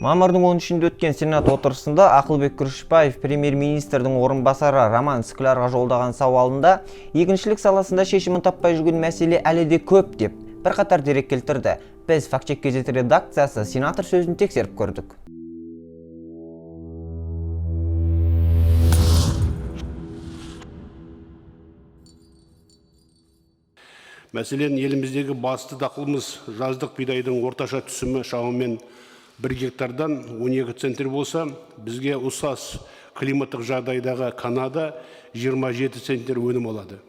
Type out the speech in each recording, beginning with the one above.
Мамырдың 13-інде өткен Сенат отырысында Ақылбек Күрішбаев премьер-министрдің орынбасары Роман Склярға жолдаған сауалында егіншілік саласында шешімін таппай жүрген мәселе әлі де көп деп бірқатар дерек келтірді. Біз фактчек газеті редакциясы сенатор сөзін тексеріп көрдік. Мәселен, еліміздегі басты дақылымыз жаздық бидайдың орташа түсімі шамамен 1 гектардан 12 центнер болса, бізге ұқсас климаттық жағдайдағы Канада 27 центнер өнім алады.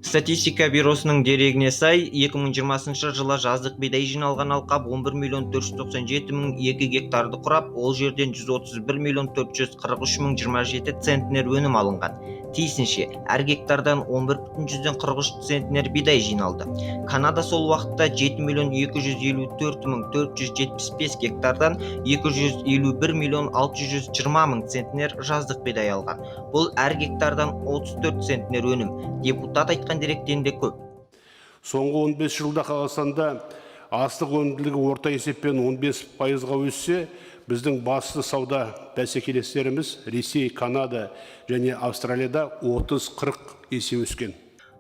Статистика бюросының дерегіне сай, 2020 жылы жаздық бидай жиналған алқап 11 миллион 497 мың 2 гектарды құрап, ол жерден 131 миллион 443 мың 27 центнер өнім алынған. Тиісінше, әр гектардан 11,43 центнер бидай жиналды. Канада сол уақытта 7 миллион 254 мың 475 гектардан 251 миллион 620 мың центнер жаздық бидай алған. Бұл әр гектардан 34 центнер өнім. Депутат айтқан деректен де көп. Соңғы 15 жылда Қазақстанда астық өнімділігі орта есеппен 15%-ға өссе, біздің басты сауда бәсекелестеріміз Ресей, Канада және Австралияда 30-40 есе өскен.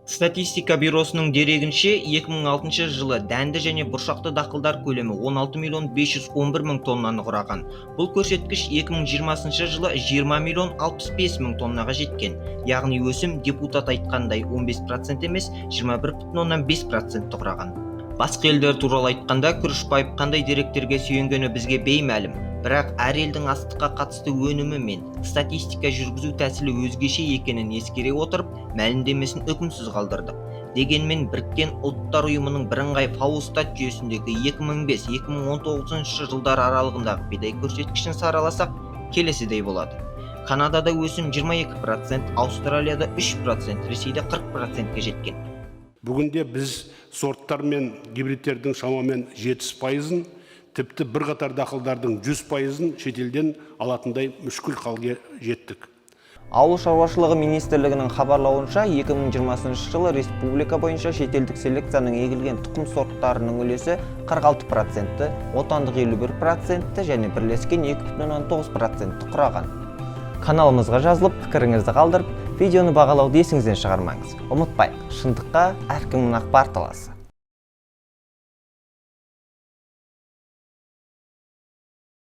Статистика бюросының дерегінше 2006 жылы дәнді және бұршақты дақылдар көлемі 16 миллион 511 мың тоннаны құраған. Бұл көрсеткіш 2020 жылы 20 миллион 65 мың тоннаға жеткен. Яғни өсім депутат айтқандай 15% емес, 21,5% құраған. Басқа елдер туралы айтқанда Күрішбаев қандай деректерге сүйенгені бізге беймәлім. Бірақ әр елдің астыққа қатысты өнімі мен статистика жүргізу тәсілі өзгеше екенін ескере отырып, мәлімдемесін үкімсіз қалдырдық. Дегенмен Біріккен ұлттар ұйымының бірыңғай фаустат жүйесіндегі 2005-2019 жылдар аралығындағы бидай көрсеткішін сараласақ, келесідей болады. Канадада өсім 22%, Австралияда 3%, Ресейде 40%-ге жеткен. Бүгінде біз сорттар мен гибридтердің шамамен 70%-ын, тіпті бірқатар дақылдардың 100%-ын шетелден алатындай мүшкіл халге жеттік. Ауыл шаруашылығы министрлігінің хабарлауынша 2020 жылы республика бойынша шетелдік селекцияның егілген тұқым сорттарының үлесі 46%, отандық 51% және бірлескен 2,9% құраған. Каналымызға жазылып, пікіріңізді қалдырып, видеоны бағалауды есіңізден шығармаңыз. Ұмытпайық, шындыққа әркімнің ақпар таласы.